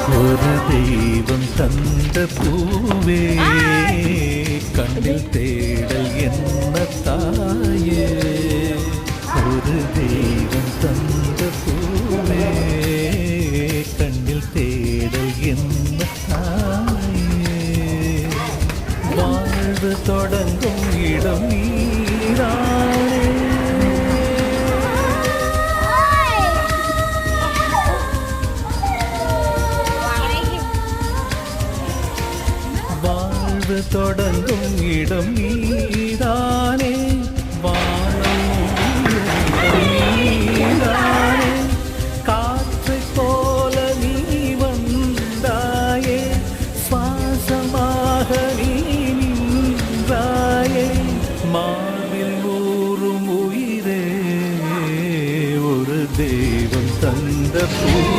ஒரு தெய்வம் தந்த பூவே கண்ணில் தேடல் என்ன தாயே. ஒரு தெய்வம் தந்த பூவே கண்ணில் தேடல் என்ன தாயே. வாழ்வு தொடங்கும் இடம் நீரானே. வாழ்வு தொடங்கும் இடம் நீதானே. வானம் நீதானே. காற்றை போல நீ வந்தாயே. சுவாசமாக நீ நின்றாயே. மார்பில் ஊறும் உயிரே ஒரு தெய்வம் தந்த பூ.